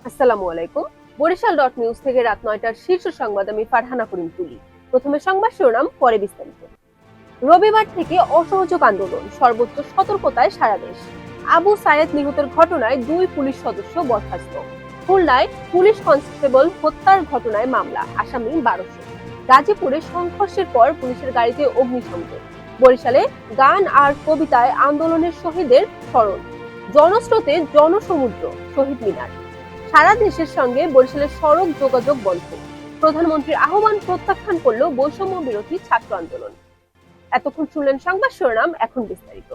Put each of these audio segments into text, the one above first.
আসসালামু আলাইকুম। Barishal dot news থেকে রাত ৯টার শীর্ষ সংবাদ আমি ফারহানা করিম তুলি। প্রথমে সংবাদ শিরোনাম, পরে বিস্তারিত। রবিবার থেকে অসহযোগ আন্দোলন, সর্বোচ্চ সতর্কতায় সারা দেশ। আবু সায়েদ নিহতের ঘটনায় ২ পুলিশ সদস্য বরখাস্ত। খুলনায় পুলিশ কনস্টেবল হত্যার ঘটনায় মামলা, আসামি ১২০০। গাজীপুরে সংঘর্ষের পর পুলিশের গাড়িতে অগ্নিসংযোগ। বরিশালে গান আর কবিতায় আন্দোলনের শহীদের স্মরণ। জনস্রোতে জনসমুদ্র, শহীদ মিনার। সারা দেশের সঙ্গে বরিশালের সড়ক যোগাযোগ বন্ধ। প্রধানমন্ত্রীর আহ্বান প্রত্যাখ্যান করল বৈষম্য বিরোধী ছাত্র আন্দোলন। এতক্ষণ শুনলেন সংবাদ শিরোনাম, এখন বিস্তারিত।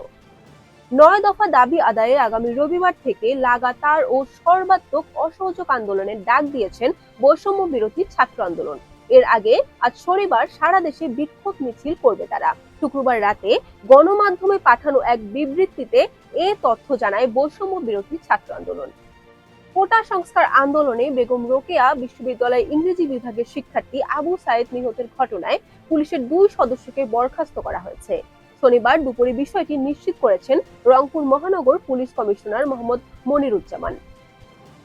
৯ দফা দাবি আদায়ে আগামী রবিবার থেকে লাগাতার ও সর্বাত্মক অসহযোগ আন্দোলনের ডাক দিয়েছেন বৈষম্য বিরোধী ছাত্র আন্দোলন। এর আগে আজ শনিবার সারা দেশে বিক্ষোভ মিছিল করবে তারা। শুক্রবার রাতে গণমাধ্যমে পাঠানো এক বিবৃতিতে এ তথ্য জানায় বৈষম্য বিরোধী ছাত্র আন্দোলন। কোটা সংস্কার আন্দোলনে বেগম রোকেয়া বিশ্ববিদ্যালয়ের ইংরেজি বিভাগের শিক্ষার্থী আবু সায়েদ নিহতের ঘটনায় পুলিশের ২ সদস্যকে বরখাস্ত করা হয়েছে। শনিবার দুপুরে বিষয়টি নিশ্চিত করেছেন রংপুর মহানগর পুলিশ কমিশনার মোহাম্মদ মনিরুজ্জামান।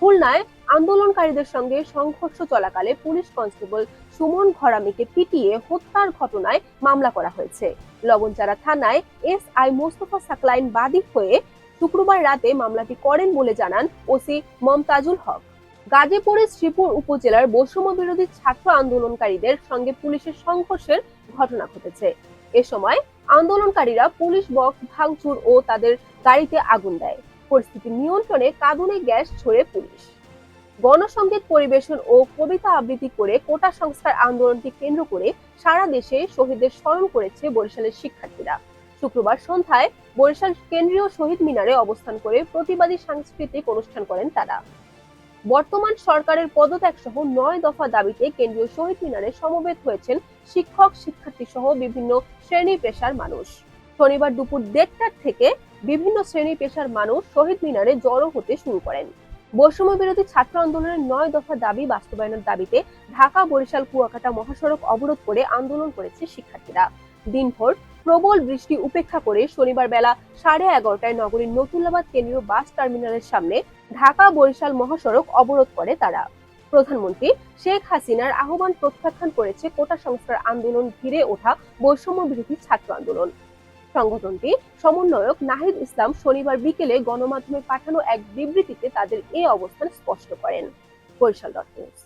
খুলনায় আন্দোলনকারীদের সঙ্গে সংঘর্ষ চলাকালে পুলিশ কনস্টেবল সুমন ঘরামিকে পিটিয়ে হত্যার ঘটনায় মামলা করা হয়েছে। লবণচারা থানায় এসআই মোস্তফা সাকলাইন বাদী হয়ে শুক্রবার রাতে মামলাটি করেন বলে জানান ওসি মমতাজুল হক। গাজীপুরের শ্রীপুর উপজেলার বৈষম্য বিরোধী ছাত্র আন্দোলনকারীদের সঙ্গে পুলিশের সংঘর্ষের ঘটনা ঘটেছে। এ সময় আন্দোলনকারীরা পুলিশ বক্স ভাঙচুর ও তাদের গাড়িতে আগুন দেয়। পরিস্থিতি নিয়ন্ত্রণে কাঁদুনে গ্যাস ছড়ে পুলিশ। গণসংগীত পরিবেশন ও কবিতা আবৃত্তি করে কোটা সংস্কার আন্দোলনকে কেন্দ্র করে সারা দেশে শহীদদের স্মরণ করেছে বরিশালের শিক্ষার্থীরা। শুক্রবার সন্ধ্যায় বরিশাল কেন্দ্রীয় শহীদ মিনারে অবস্থান করে প্রতিবাদী সাংস্কৃতিক অনুষ্ঠান করেন তারা। বর্তমান সরকারের পদত্যাগ সহ ৯ দফা দাবিতে কেন্দ্রীয় শহীদ মিনারে সমবেত হয়েছেন শিক্ষক, শিক্ষার্থী সহ বিভিন্ন শ্রেণী পেশার মানুষ। শনিবার দুপুর ১:৩০ থেকে বিভিন্ন শ্রেণী পেশার মানুষ শহীদ মিনারে জড়ো হতে শুরু করেন। বৈষম্য বিরোধী ছাত্র আন্দোলনের ৯ দফা দাবি বাস্তবায়নের দাবিতে ঢাকা বরিশাল কুয়াকাটা মহাসড়ক অবরোধ করে আন্দোলন করেছে শিক্ষার্থীরা। দিনভর প্রবল বৃষ্টি উপেক্ষা করে শনিবার বেলা 11:30টায় নগরীর নতুল্লাবাদ কেন্দ্রীয় বাস টার্মিনালের সামনে ঢাকা বরিশাল মহাসড়ক অবরোধ করে তারা। প্রধানমন্ত্রী শেখ হাসিনার আহ্বান প্রত্যাখ্যান করেছে কোটা সংস্কার আন্দোলন ঘিরে ওঠা বৈষম্য বিরোধী ছাত্র আন্দোলন। সংগঠনটি সমন্বয়ক নাহিদ ইসলাম শনিবার বিকেলে গণমাধ্যমে পাঠানো এক বিবৃতিতে তাদের এই অবস্থান স্পষ্ট করেন। Barishal dot news.